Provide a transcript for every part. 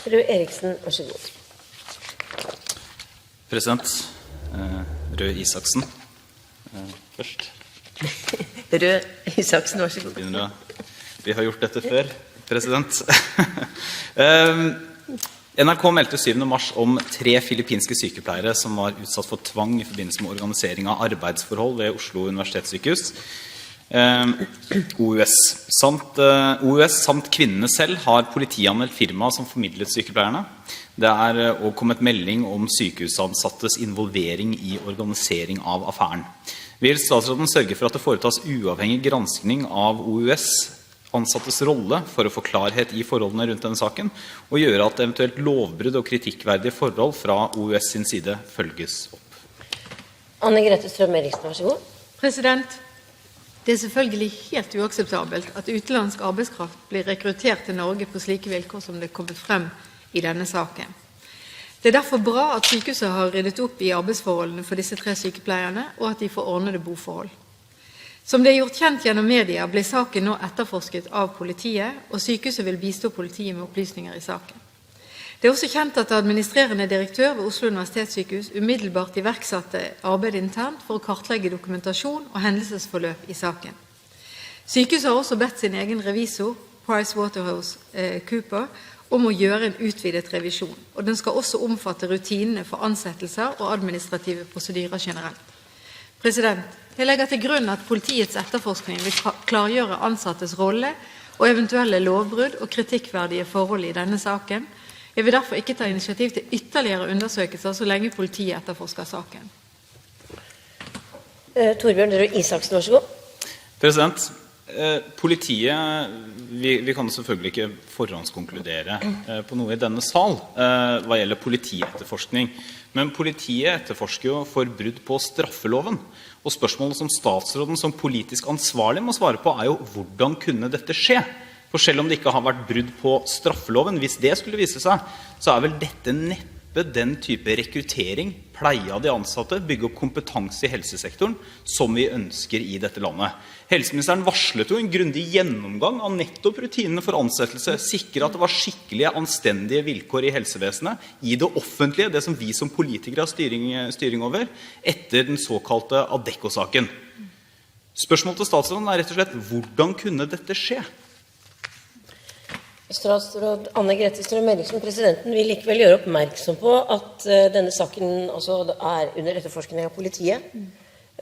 Røe Eriksen, vær så god. President, Røe Isaksen, først. Røe Isaksen, vær så god. Vi har gjort dette før, president. NRK meldte 7. mars om 3 filippinske sykepleiere som var utsatt for tvang i forbindelse med organisering av arbeidsforhold ved Oslo Universitetssykehus, OUS. Samt kvinnene selv har politianmeldt firmaet som formidlet sykepleierne. Det er også kommet melding om sykehusansattes involvering i organisering av affæren. Vil statsråden sørge for at det foretas uavhengig granskning av OUS ansattes rolle for å få klarhet i forholdene rundt denne saken, og gjøre at eventuelt lovbrudd og kritikkverdige forhold fra OUS sin side følges opp? Anne-Grete Strøm-Eriksen, vær så god. President, det er selvfølgelig helt uakseptabelt at utenlandsk arbeidskraft blir rekruttert til Norge på slike vilkår som det er kommet frem i denne saken. Det er derfor bra at sykehuset har ryddet opp i arbeidsforholdene for disse 3 sykepleierne, og at de får ordnede boforhold. Som det er gjort kjent gjennom media, ble saken nå etterforsket av politiet, og sykehuset vil bistå politiet med opplysninger i saken. Det er også kjent at administrerende direktør ved Oslo Universitetssykehus umiddelbart iverksatte arbeid internt for å kartlegge dokumentasjon og hendelsesforløp i saken. Sykehuset har også bedt sin egen revisor, PricewaterhouseCoopers, om å gjøre en utvidet revisjon, og den skal også omfatte rutinene for ansettelser og administrative prosedyrer generelt. President, jeg legger til grunn at politiets etterforskning vil klargjøre ansattes rolle og eventuelle lovbrudd og kritikkverdige forhold i denne saken. Jeg vil derfor ikke ta initiativ til ytterligere undersøkelser så lenge politiet etterforsker saken. Torbjørn Røe Isaksen, vær så god. President, politiet, vi kan selvfølgelig ikke forhåndskonkludere på noe i denne sal hva gjelder politietterforskning. Men politiet etterforsker jo for brudd på straffeloven. Og spørsmålet som statsråden som politisk ansvarlig må svare på er jo hvordan kunne dette skje? For selv om det ikke har vært brudd på straffeloven, hvis det skulle vise seg, så er vel dette neppe den type rekruttering, pleie av de ansatte, bygge opp kompetanse i helsesektoren som vi ønsker i dette landet. Helseministeren varslet jo en grundig gjennomgang av nettopp rutinene for ansettelse, sikre at det var skikkelige, anstendige vilkår i helsevesenet, i det offentlige, det som vi som politikere har styring over, etter den såkalte Adecco-saken. Spørsmålet til statsråden er rett og slett, hvordan kunne dette skje? Statsråd Anne-Grete Strøm-Eriksen, presidenten vil likevel gjøre oppmerksom på at denne saken er under etterforskning av politiet,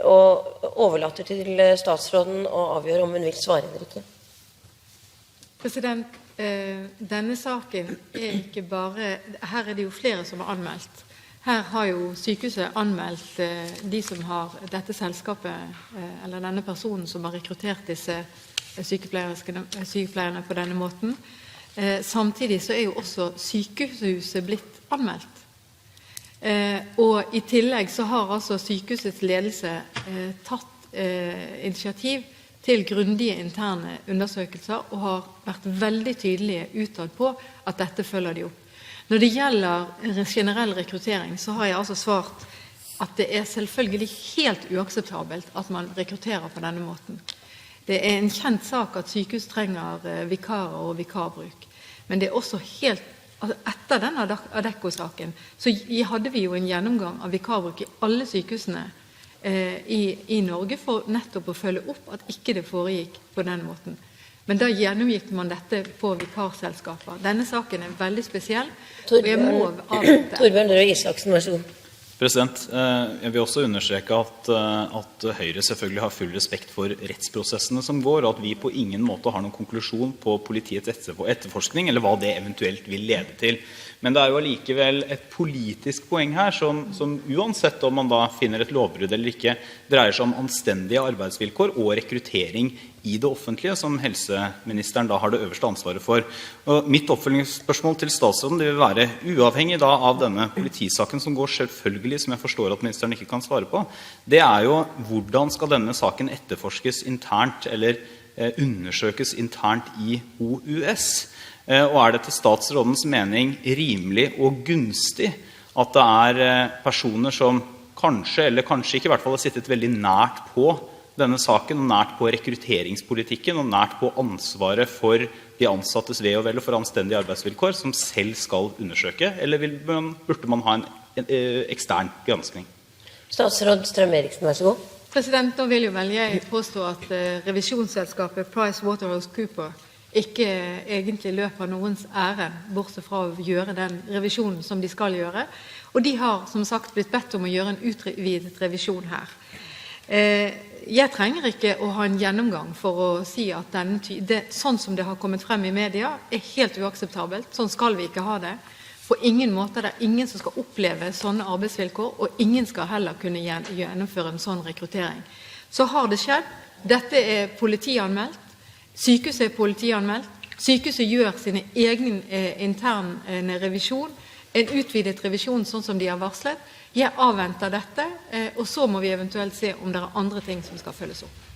og overlater til statsråden å avgjøre om hun vil svare eller ikke. President, denne saken er ikke bare, her er det jo flere som har anmeldt. Her har jo sykehuset anmeldt de som har dette selskapet, eller denne personen som har rekruttert disse sykepleierne på denne måten. Samtidig så er jo også sykehuset blitt anmeldt. Og i tillegg så har altså sykehusets ledelse tatt initiativ til grundige interne undersøkelser og har vært veldig tydelige utad på at dette følger de opp. Når det gjelder generell rekruttering, så har jeg altså svart at det er selvfølgelig helt uakseptabelt at man rekrutterer på denne måten. Det er en kjent sak at sykehus trenger vikarer og vikarbruk. Men det er også helt, etter denne Adecco-saken, så hadde vi jo en gjennomgang av vikarbruk i alle sykehusene i Norge for nettopp å følge opp at ikke det foregikk på den måten. Men da gjennomgikk man dette på vikarselskaper. Denne saken er veldig spesiell, og jeg må avvente. Torbjørn Røe Isaksen, vær så god. President, jeg vil også understreke at Høyre selvfølgelig har full respekt for rettsprosessene som går, og at vi på ingen måte har noen konklusjon på politiets etterforskning, eller hva det eventuelt vil lede til. Men det er jo allikevel et politisk poeng her, som uansett om man da finner et lovbrudd eller ikke, dreier seg om anstendige arbeidsvilkår og rekruttering i det offentlige, som helseministeren da har det øverste ansvaret for. Og mitt oppfølgingsspørsmål til statsråden det vil være, uavhengig da av denne politisaken som går selvfølgelig, som jeg forstår at ministeren ikke kan svare på, det er jo hvordan skal denne saken etterforskes internt eller undersøkes internt i OUS? Og er det til statsrådens mening rimelig og gunstig at det er personer som kanskje, eller kanskje ikke i hvert fall har sittet veldig nært på denne saken, og nært på rekrutteringspolitikken, og nært på ansvaret for de ansattes ve og vel og for anstendige arbeidsvilkår, som selv skal undersøke, eller burde man ha en ekstern granskning? Statsråd Strøm-Eriksen, vær så god. Nå vil jo vel jeg påstå at revisjonsselskapet PricewaterhouseCoopers ikke egentlig løper noens æren, bortsett fra å gjøre den revisjonen som de skal gjøre. Og de har, som sagt, blitt bedt om å gjøre en utvidet revisjon her. Jeg trenger ikke å ha en gjennomgang for å si at sånn som det har kommet frem i media, er helt uakseptabelt. Sånn skal vi ikke ha det. På ingen måte. Det er ingen som skal oppleve sånne arbeidsvilkår, og ingen skal heller kunne gjennomføre en sånn rekruttering. Så har det skjedd. Dette er politianmeldt. Sykehuset er politianmeldt. Sykehuset gjør sine egen interne revisjon, en utvidet revisjon sånn som de har varslet. Jeg avventer dette, og så må vi eventuelt se om det er andre ting som skal følges opp.